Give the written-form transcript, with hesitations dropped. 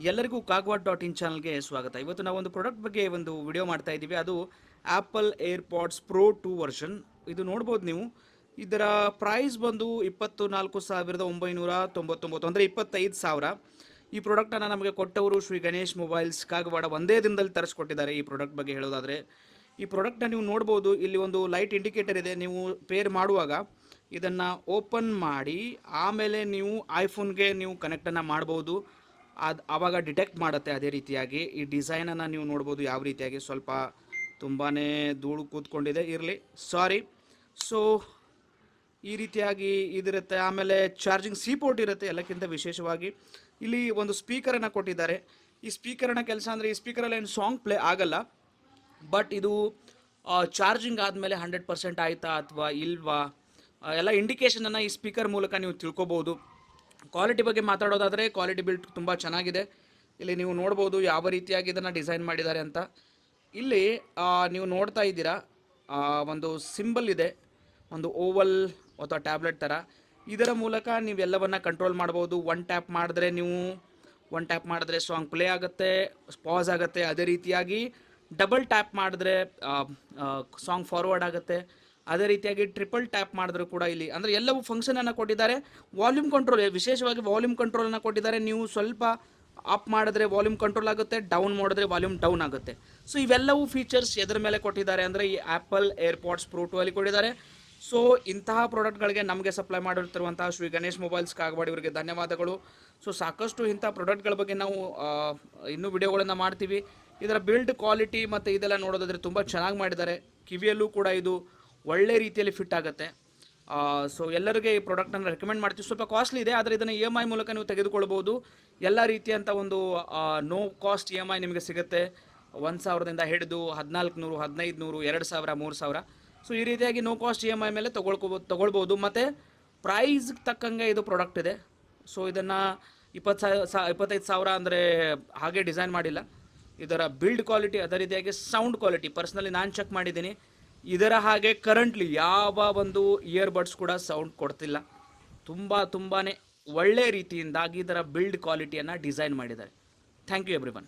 ಎಲ್ಲರಿಗೂ ಕಾಗ್ವಾಡ್.in ಚಾನಲ್ಗೆ ಸ್ವಾಗತ. ಇವತ್ತು ನಾವು ಒಂದು ಪ್ರಾಡಕ್ಟ್ ಬಗ್ಗೆ ಒಂದು ವಿಡಿಯೋ ಮಾಡ್ತಾ ಇದ್ದೀವಿ. ಅದು ಆ್ಯಪಲ್ ಏರ್ಪಾಡ್ಸ್ ಪ್ರೋ 2 ವರ್ಷನ್. ಇದು ನೋಡ್ಬೋದು ನೀವು. ಇದರ ಪ್ರೈಸ್ ಬಂದು 24,999 ಅಂದರೆ 25,000. ಈ ಪ್ರಾಡಕ್ಟನ್ನು ನಮಗೆ ಕೊಟ್ಟವರು ಶ್ರೀ ಗಣೇಶ್ ಮೊಬೈಲ್ಸ್ ಕಾಗವಾಡ. ಒಂದೇ ದಿನದಲ್ಲಿ ತರಿಸ್ಕೊಟ್ಟಿದ್ದಾರೆ. ಈ ಪ್ರಾಡಕ್ಟ್ ಬಗ್ಗೆ ಹೇಳೋದಾದರೆ ಈ ಪ್ರಾಡಕ್ಟ್ನ ನೀವು ನೋಡ್ಬೋದು. ಇಲ್ಲಿ ಒಂದು ಲೈಟ್ ಇಂಡಿಕೇಟರ್ ಇದೆ. ನೀವು ಪೇರ್ ಮಾಡುವಾಗ ಇದನ್ನು ಓಪನ್ ಮಾಡಿ ಆಮೇಲೆ ನೀವು ಐಫೋನ್ಗೆ ನೀವು ಕನೆಕ್ಟನ್ನು ಮಾಡ್ಬೋದು. ಆವಾಗ ಡಿಟೆಕ್ಟ್ ಮಾಡುತ್ತೆ. ಅದೇ ರೀತಿಯಾಗಿ ಈ ಡಿಸೈನನ್ನು ನೀವು ನೋಡ್ಬೋದು ಯಾವ ರೀತಿಯಾಗಿ ಸ್ವಲ್ಪ ತುಂಬಾ ಧೂಳು ಕೂತ್ಕೊಂಡಿದೆ. ಇರಲಿ, ಸಾರಿ. ಸೊ ಈ ರೀತಿಯಾಗಿ ಇದಿರುತ್ತೆ. ಆಮೇಲೆ ಚಾರ್ಜಿಂಗ್ ಸಿ ಪೋರ್ಟ್ ಇರುತ್ತೆ. ಎಲ್ಲಕ್ಕಿಂತ ವಿಶೇಷವಾಗಿ ಇಲ್ಲಿ ಒಂದು ಸ್ಪೀಕರನ್ನು ಕೊಟ್ಟಿದ್ದಾರೆ. ಈ ಸ್ಪೀಕರನ್ನ ಕೆಲಸ ಅಂದರೆ ಈ ಸ್ಪೀಕರಲ್ಲಿ ಏನು ಸಾಂಗ್ ಪ್ಲೇ ಆಗಲ್ಲ, ಬಟ್ ಇದು ಚಾರ್ಜಿಂಗ್ ಆದಮೇಲೆ 100% ಆಯಿತಾ ಅಥವಾ ಇಲ್ವಾ ಎಲ್ಲ ಇಂಡಿಕೇಷನನ್ನು ಈ ಸ್ಪೀಕರ್ ಮೂಲಕ ನೀವು ತಿಳ್ಕೊಬೋದು. ಕ್ವಾಲಿಟಿ ಬಗ್ಗೆ ಮಾತಾಡೋದಾದರೆ ಕ್ವಾಲಿಟಿ ಬಿಲ್ಟ್ ತುಂಬ ಚೆನ್ನಾಗಿದೆ. ಇಲ್ಲಿ ನೀವು ನೋಡ್ಬೋದು ಯಾವ ರೀತಿಯಾಗಿ ಇದನ್ನು ಡಿಸೈನ್ ಮಾಡಿದ್ದಾರೆ ಅಂತ. ಇಲ್ಲಿ ನೀವು ನೋಡ್ತಾ ಇದ್ದೀರಾ ಒಂದು ಸಿಂಬಲ್ ಇದೆ, ಒಂದು ಓವಲ್ ಅಥವಾ ಟ್ಯಾಬ್ಲೆಟ್ ಥರ. ಇದರ ಮೂಲಕ ನೀವೆಲ್ಲವನ್ನು ಕಂಟ್ರೋಲ್ ಮಾಡ್ಬೋದು. ಒನ್ ಟ್ಯಾಪ್ ಮಾಡಿದ್ರೆ ಸಾಂಗ್ ಪ್ಲೇ ಆಗುತ್ತೆ, ಪಾಸ್ ಆಗುತ್ತೆ. ಅದೇ ರೀತಿಯಾಗಿ ಡಬಲ್ ಟ್ಯಾಪ್ ಮಾಡಿದ್ರೆ ಸಾಂಗ್ ಫಾರ್ವರ್ಡ್ ಆಗುತ್ತೆ. ಅದೇ ರೀತಿಯಾಗಿ ಟ್ರಿಪಲ್ ಟ್ಯಾಪ್ ಮಾಡಿದ್ರು ಕೂಡ ಇಲ್ಲಿ ಅಂದರೆ ಎಲ್ಲವೂ ಫಂಕ್ಷನನ್ನು ಕೊಟ್ಟಿದ್ದಾರೆ. ವಾಲ್ಯೂಮ್ ಕಂಟ್ರೋಲ್, ವಿಶೇಷವಾಗಿ ವಾಲ್ಯೂಮ್ ಕಂಟ್ರೋಲನ್ನು ಕೊಟ್ಟಿದ್ದಾರೆ. ನೀವು ಸ್ವಲ್ಪ ಅಪ್ ಮಾಡಿದ್ರೆ ವಾಲ್ಯೂಮ್ ಕಂಟ್ರೋಲ್ ಆಗುತ್ತೆ, ಡೌನ್ ಮಾಡಿದ್ರೆ ವಾಲ್ಯೂಮ್ ಡೌನ್ ಆಗುತ್ತೆ. ಸೊ ಇವೆಲ್ಲವೂ ಫೀಚರ್ಸ್ ಎದರ ಮೇಲೆ ಕೊಟ್ಟಿದ್ದಾರೆ ಅಂದರೆ ಈ ಆ್ಯಪಲ್ ಏರ್ಪಾಡ್ಸ್ ಪ್ರೋ 2 ಅಲ್ಲಿ ಕೊಟ್ಟಿದ್ದಾರೆ. ಸೊ ಇಂತಹ ಪ್ರಾಡಕ್ಟ್ಗಳಿಗೆ ನಮಗೆ ಸಪ್ಲೈ ಮಾಡಿರ್ತಿರುವಂತಹ ಶ್ರೀ ಗಣೇಶ್ ಮೊಬೈಲ್ಸ್ ಕಾಗವಾಡ ಇವರಿಗೆ ಧನ್ಯವಾದಗಳು. ಸೊ ಸಾಕಷ್ಟು ಇಂಥ ಪ್ರಾಡಕ್ಟ್ಗಳ ಬಗ್ಗೆ ನಾವು ಇನ್ನೂ ವಿಡಿಯೋಗಳನ್ನು ಮಾಡ್ತೀವಿ. ಇದರ ಬಿಲ್ಡ್ ಕ್ವಾಲಿಟಿ ಮತ್ತು ಇದೆಲ್ಲ ನೋಡೋದಾದರೆ ತುಂಬ ಚೆನ್ನಾಗಿ ಮಾಡಿದ್ದಾರೆ. ಕಿವಿಯಲ್ಲೂ ಕೂಡ ಇದು ಒಳ್ಳೆ ರೀತಿಯಲ್ಲಿ ಫಿಟ್ ಆಗುತ್ತೆ. ಸೊ ಎಲ್ಲರಿಗೆ ಈ ಪ್ರಾಡಕ್ಟನ್ನು ರೆಕಮೆಂಡ್ ಮಾಡ್ತೀವಿ. ಸ್ವಲ್ಪ ಕಾಸ್ಟ್ಲಿ ಇದೆ, ಆದರೆ ಇದನ್ನು EMI ಮೂಲಕ ನೀವು ತೆಗೆದುಕೊಳ್ಬೋದು. ಎಲ್ಲ ರೀತಿಯಂಥ ಒಂದು ನೋ ಕಾಸ್ಟ್ EMI ನಿಮಗೆ ಸಿಗುತ್ತೆ. 1,000ದಿಂದ ಹಿಡಿದು 1,400, 1,500, 2,000, 3,000. ಸೊ ಈ ರೀತಿಯಾಗಿ ನೋ ಕಾಸ್ಟ್ EMI ಮೇಲೆ ತೊಗೊಳ್ಬೋದು. ಮತ್ತು ಪ್ರೈಸ್ಗೆ ತಕ್ಕಂಗೆ ಇದು ಪ್ರಾಡಕ್ಟ್ ಇದೆ. ಸೊ ಇದನ್ನು 25,000 ಅಂದರೆ ಹಾಗೆ ಡಿಸೈನ್ ಮಾಡಿಲ್ಲ. ಇದರ ಬಿಲ್ಡ್ ಕ್ವಾಲಿಟಿ, ಅದೇ ರೀತಿಯಾಗಿ ಸೌಂಡ್ ಕ್ವಾಲಿಟಿ ಪರ್ಸ್ನಲಿ ನಾನು ಚೆಕ್ ಮಾಡಿದ್ದೀನಿ. ಇದರ ಹಾಗೆ ಕರೆಂಟ್ಲಿ ಯಾವ ಒಂದು ಇಯರ್ಬಡ್ಸ್ ಕೂಡ ಸೌಂಡ್ ಕೊಡ್ತಿಲ್ಲ. ತುಂಬಾ ಒಳ್ಳೆಯ ರೀತಿಯಿಂದಾಗಿ ಇದರ ಬಿಲ್ಡ್ ಕ್ವಾಲಿಟಿಯನ್ನು ಡಿಸೈನ್ ಮಾಡಿದ್ದಾರೆ. Thank you everyone.